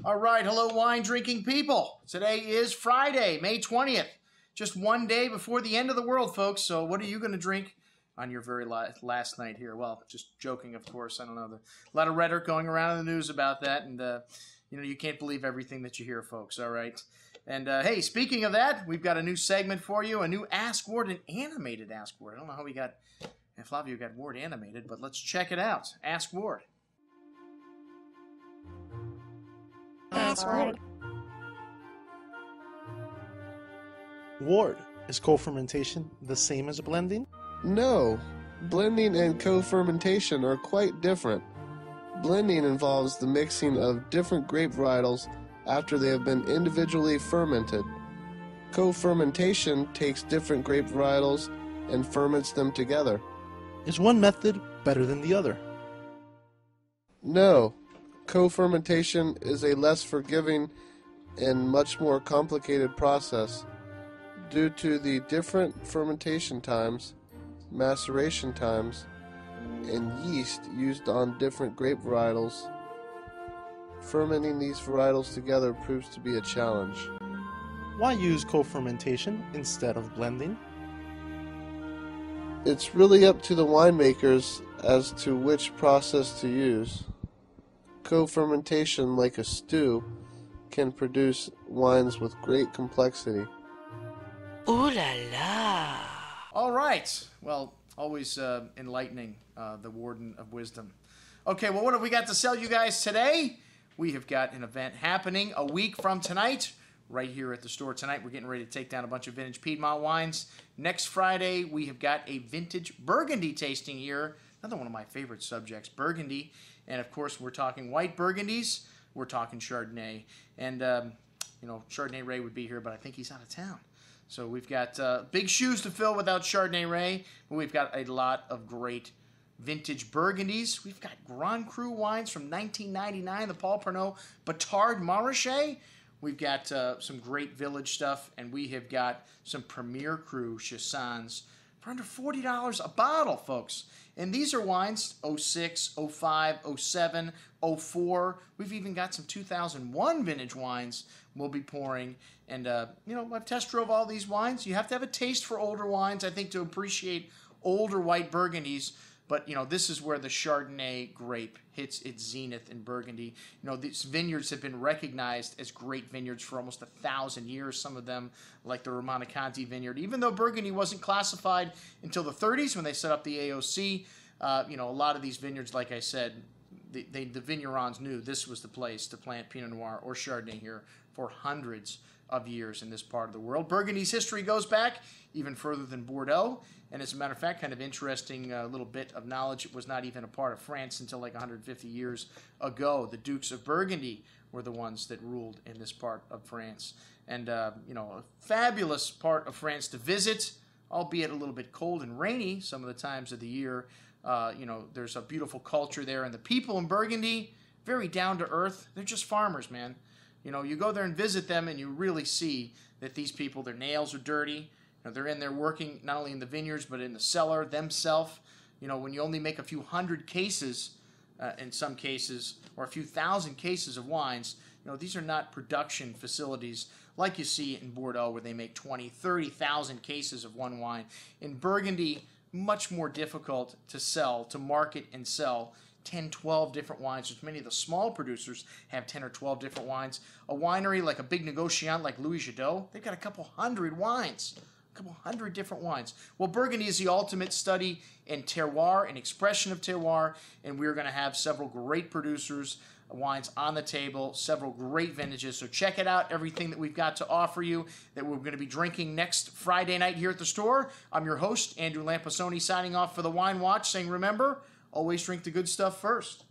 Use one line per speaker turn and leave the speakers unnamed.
All right, hello wine drinking people. Today is Friday, May 20th. Just one day before the end of the world, folks. So what are you going to drink on your very last night here? Well, just joking, of course. I don't know. A lot of rhetoric going around in the news about that. And, you can't believe everything that you hear, folks. All right. And, hey, speaking of that, we've got a new segment for you, a new Ask Ward, an animated Ask Ward. I don't know how we got, Flavio got Ward animated, but let's check it out. Ask Ward.
Ask Ward.
Ward, is co-fermentation the same as blending?
No, blending and co-fermentation are quite different. Blending involves the mixing of different grape varietals after they have been individually fermented. Co-fermentation takes different grape varietals and ferments them together.
Is one method better than the other?
No, co-fermentation is a less forgiving and much more complicated process due to the different fermentation times, maceration times, and yeast used on different grape varietals. Fermenting these varietals together proves to be a challenge.
Why use co-fermentation instead of blending?
It's really up to the winemakers as to which process to use. Co-fermentation, like a stew, can produce wines with great complexity.
Ooh la la!
All right. Well, always enlightening, the Warden of Wisdom. Okay, well, what have we got to sell you guys today? We have got an event happening a week from tonight, right here at the store tonight. We're getting ready to take down a bunch of vintage Piedmont wines. Next Friday, we have got a vintage Burgundy tasting here. Another one of my favorite subjects, Burgundy. And, of course, we're talking white Burgundies. We're talking Chardonnay. And, Chardonnay Ray would be here, but I think he's out of town. So we've got big shoes to fill without Chardonnay Ray, but we've got a lot of great vintage Burgundies. We've got Grand Cru wines from 1999, the Paul Pernot Batard Montrachet. We've got some great village stuff, and we have got some Premier Cru Chassagnes for under $40 a bottle, folks. And these are wines 06, 05, 07, 04. We've even got some 2001 vintage wines we'll be pouring. And, I've test drove all these wines. You have to have a taste for older wines, I think, to appreciate older white Burgundies. But, this is where the Chardonnay grape hits its zenith in Burgundy. These vineyards have been recognized as great vineyards for almost 1,000 years. Some of them, like the Romanée-Conti vineyard. Even though Burgundy wasn't classified until the 30s when they set up the AOC, a lot of these vineyards, like I said, the vignerons knew this was the place to plant Pinot Noir or Chardonnay here for hundreds of years in this part of the world. Burgundy's history goes back even further than Bordeaux, and as a matter of fact, kind of interesting little bit of knowledge, it was not even a part of France until like 150 years ago. The Dukes of Burgundy were the ones that ruled in this part of France. And, a fabulous part of France to visit, albeit a little bit cold and rainy some of the times of the year. There's a beautiful culture there, and the people in Burgundy, very down to earth. They're just farmers, man. You go there and visit them, and you really see that these people, their nails are dirty. They're in there working not only in the vineyards, but in the cellar themselves. When you only make a few hundred cases, in some cases, or a few thousand cases of wines, these are not production facilities like you see in Bordeaux where they make 20, 30,000 cases of one wine. In Burgundy, much more difficult to sell, to market and sell 10, 12 different wines, which many of the small producers have 10 or 12 different wines. A winery like a big negociant like Louis Jadot, they've got a couple hundred wines, a couple hundred different wines. Well, Burgundy is the ultimate study in terroir and expression of terroir, and we're going to have several great producers, wines on the table, several great vintages. So check it out, everything that we've got to offer you that we're going to be drinking next Friday night here at the store. I'm your host, Andrew Lamposoni, signing off for the Wine Watch, saying remember, always drink the good stuff first.